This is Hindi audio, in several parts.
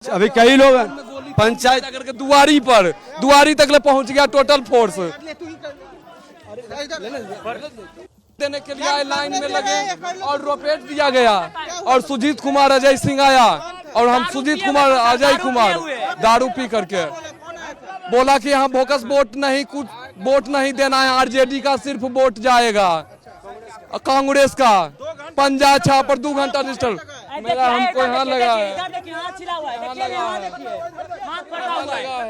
अभी कई लोग पंचायत अगर के दुआरी तक ले पहुंच गया टोटल फोर्स देने के लिए लाइन में लगे और रोपेट दिया गया और सुजीत कुमार अजय सिंह आया और हम सुजीत कुमार अजय कुमार दारू पी करके बोला कि यहाँ बोकस वोट नहीं, कुछ वोट नहीं देना है, आरजेडी का सिर्फ वोट जाएगा, कांग्रेस का पंजा छापर 2 घंटा डिजिटल मेरा हमको यहाँ लगा है।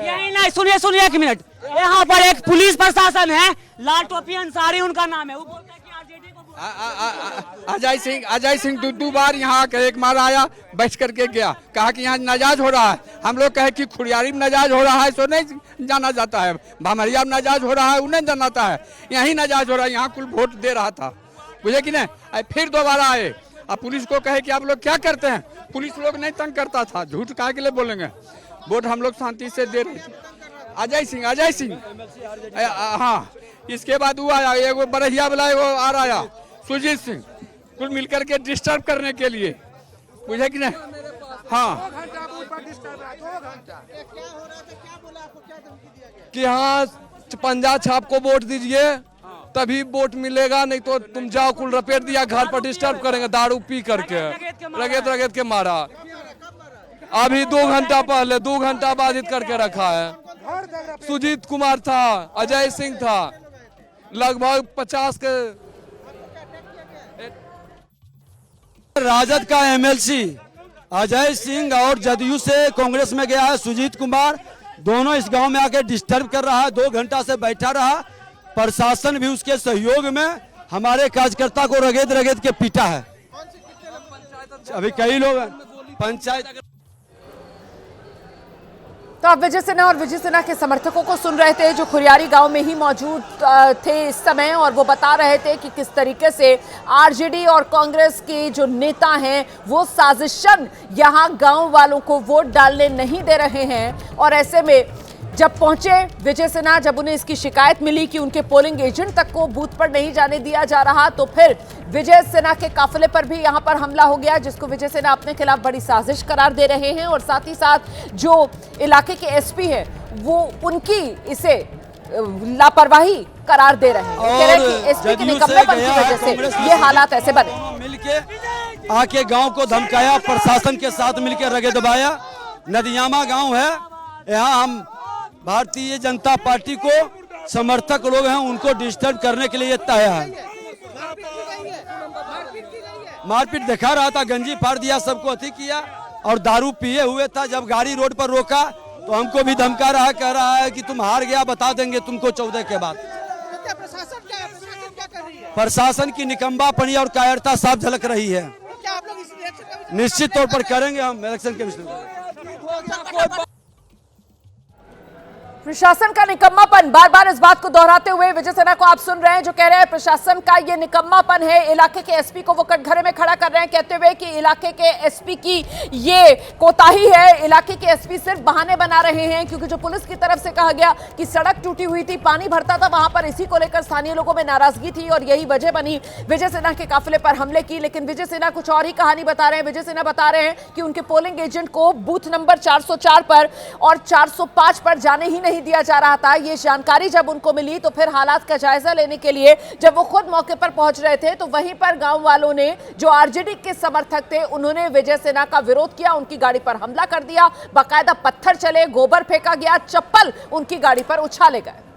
यही नहीं, सुनिए 1 मिनट। यहाँ पर एक पुलिस प्रशासन है, लाल टोपी अंसारी उनका नाम है, वो बोलते हैं कि आरजेडी को अजय सिंह 2 बार यहाँ आकर एक मार आया, बैठ करके गया, कहा कि यहाँ नाजाज हो रहा है। हम लोग कहे कि खुरियारी में नाजाज हो रहा है सो नहीं जाना जाता है, भामरिया में नाजाज हो रहा है उन्हें जानाता है, यही नाजाज हो रहा है, यहाँ कुल वोट दे रहा था, बुझे कि नहीं। फिर दोबारा आए, अब पुलिस को कहे कि आप लोग क्या करते हैं, पुलिस लोग नहीं तंग करता था, झूठ काहे के लिए बोलेंगे, वोट हम लोग शांति से दे रहे थे। अजय सिंह हाँ, इसके बाद वो आया एगो बरहिया वाला एगो आ रहा सुजीत सिंह, कुल मिलकर के डिस्टर्ब करने के लिए, बुझे कि नहीं। हाँ कि हाँ पंजा छाप को वोट दीजिए तभी वोट मिलेगा, नहीं तो तुम जाओ, कुल रपेट दिया, घर पर डिस्टर्ब करेंगे दारू पी करके, रगेत के मारा। अभी 2 घंटा पहले 2 घंटा बाधित करके रखा है। सुजीत कुमार था, अजय सिंह था, लगभग 50 के राजद का एमएलसी अजय सिंह और जदयू से कांग्रेस में गया है सुजीत कुमार, दोनों इस गांव में आके डिस्टर्ब कर रहा है, 2 घंटा से बैठा रहा। प्रशासन भी उसके सहयोग में हमारे कार्यकर्ता को रगेद के पीटा है। अभी कई लोग पंचायत तो आप विजय सिन्हा और विजय सिन्हा के समर्थकों को सुन रहे थे जो खुरियारी गांव में ही मौजूद थे इस समय, और वो बता रहे थे कि किस तरीके से आरजेडी और कांग्रेस के जो नेता हैं वो साजिशन यहां गांव वालों को वोट डालने नहीं दे रहे हैं। और ऐसे में जब पहुंचे विजय सिन्हा, जब उन्हें इसकी शिकायत मिली कि उनके पोलिंग एजेंट तक को बूथ पर नहीं जाने दिया जा रहा, तो फिर विजय सिन्हा के काफिले पर भी यहां पर हमला हो गया, जिसको विजय सिन्हा अपने खिलाफ बड़ी साजिश करार दे रहे हैं। और साथ ही साथ जो इलाके के एसपी हैं वो उनकी इसे लापरवाही करार दे रहे हैं, कह रहे हैं कि एसपी के निकम्मेपन की वजह से ये हालात ऐसे बने। मिलके आके गांव को धमकाया, प्रशासन के साथ मिलकर रगे दबाया। नदियामा गांव है, यहाँ हम भारतीय जनता पार्टी को समर्थक लोग हैं, उनको डिस्टर्ब करने के लिए तय है। मारपीट दिखा रहा था, गंजी फाड़ दिया, सबको अति किया और दारू पिए हुए था। जब गाड़ी रोड पर रोका तो हमको भी धमका रहा है, कह रहा है कि तुम हार गया, बता देंगे तुमको 14 के बाद। प्रशासन की निकम्बापनी और कायरता साफ झलक रही है। निश्चित तौर पर करेंगे हम इलेक्शन कमीशन। प्रशासन का निकम्मापन, बार बार इस बात को दोहराते हुए विजय सिन्हा को आप सुन रहे हैं जो कह रहे हैं प्रशासन का ये निकम्मापन है। इलाके के एसपी को वो कटघरे में खड़ा कर रहे हैं, कहते हुए कि इलाके के एसपी की ये कोताही है, इलाके के एसपी सिर्फ बहाने बना रहे हैं। क्योंकि जो पुलिस की तरफ से कहा गया कि सड़क टूटी हुई थी, पानी भरता था वहां पर, इसी को लेकर स्थानीय लोगों में नाराजगी थी और यही वजह बनी विजय सिन्हा के काफिले पर हमले की। लेकिन विजय सिन्हा कुछ और ही कहानी बता रहे हैं। विजय सिन्हा बता रहे हैं कि उनके पोलिंग एजेंट को बूथ नंबर 404 पर और 405 पर जाने ही नहीं दिया जा रहा था। ये जानकारी जब उनको मिली तो फिर हालात का जायजा लेने के लिए जब वो खुद मौके पर पहुंच रहे थे तो वहीं पर गांव वालों ने, जो आरजेडी के समर्थक थे, उन्होंने विजय सिन्हा का विरोध किया, उनकी गाड़ी पर हमला कर दिया, बाकायदा पत्थर चले, गोबर फेंका गया, चप्पल उनकी गाड़ी पर उछाले गए।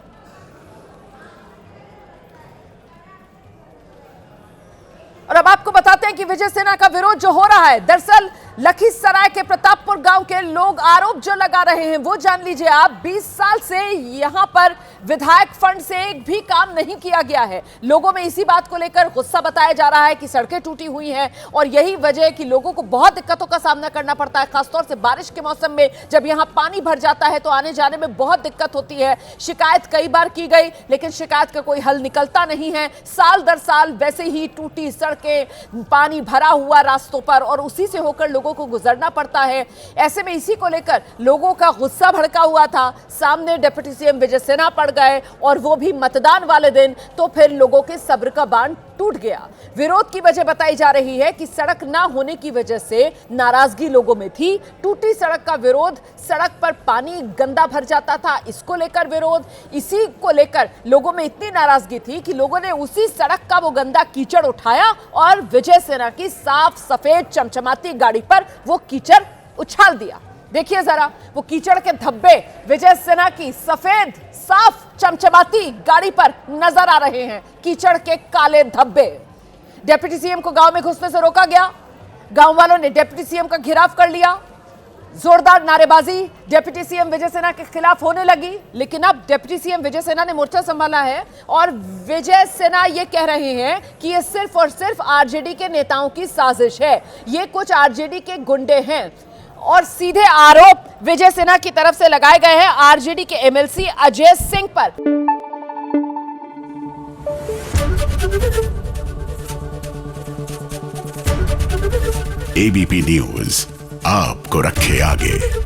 और अब आपको बताते हैं कि विजय सिन्हा का विरोध जो हो रहा है, दरअसल लखीसराय के प्रतापपुर गांव के लोग आरोप जो लगा रहे हैं वो जान लीजिए आप। 20 साल से यहां पर विधायक फंड से एक भी काम नहीं किया गया है। लोगों में इसी बात को लेकर गुस्सा बताया जा रहा है कि सड़कें टूटी हुई हैं और यही वजह है कि लोगों को बहुत दिक्कतों का सामना करना पड़ता है, खासतौर से बारिश के मौसम में जब यहां पानी भर जाता है तो आने जाने में बहुत दिक्कत होती है। शिकायत कई बार की गई लेकिन शिकायत का कोई हल निकलता नहीं है। साल दर साल वैसे ही टूटी सड़कें, पानी भरा हुआ रास्तों पर और उसी से होकर लोगों को गुजरना पड़ता है। ऐसे ऐसे में इसी को लेकर लोगों का गुस्सा भड़का हुआ था। सामने डिप्टी सीएम विजय सिन्हा पड़ गए और वो भी मतदान वाले दिन, तो फिर लोगों के सब्र का बांध टूट गया। विरोध की वजह बताई जा रही है कि सड़क ना होने की वजह से नाराजगी लोगों में थी। टूटी सड़क का विरोध, सड़क पर पानी गंदा भर जाता था, इसको लेकर विरोध। इसी को लेकर लोगों में इतनी नाराजगी थी कि लोगों ने उसी सड़क का वो गंदा कीचड़ उठाया और विजय सिन्हा की साफ सफेद चमचमाती गाड़ी पर वो कीचड़ उछाल दिया। देखिए जरा वो कीचड़ के धब्बे विजय सिन्हा की सफेद साफ चमचमाती गाड़ी पर नजर आ रहे हैं। कीचड़ के काले धब्बे। डिप्टी सीएम को गांव में घुसने से रोका गया। गांव वालों ने डिप्टी सीएम का घेराव कर लिया। जोरदार नारेबाजी डिप्टी सीएम विजय सिन्हा के खिलाफ होने लगी, लेकिन अब डिप्टी सीएम विजय सिन्हा ने मोर्चा संभाला है और विजय सिन्हा ये कह रहे हैं कि ये सिर्फ और सिर्फ आरजेडी के नेताओं की साजिश है, ये कुछ आरजेडी के गुंडे हैं। और सीधे आरोप विजय सिन्हा की तरफ से लगाए गए हैं आरजेडी के एमएलसी अजय सिंह पर। एबीपी न्यूज आपको रखे आगे।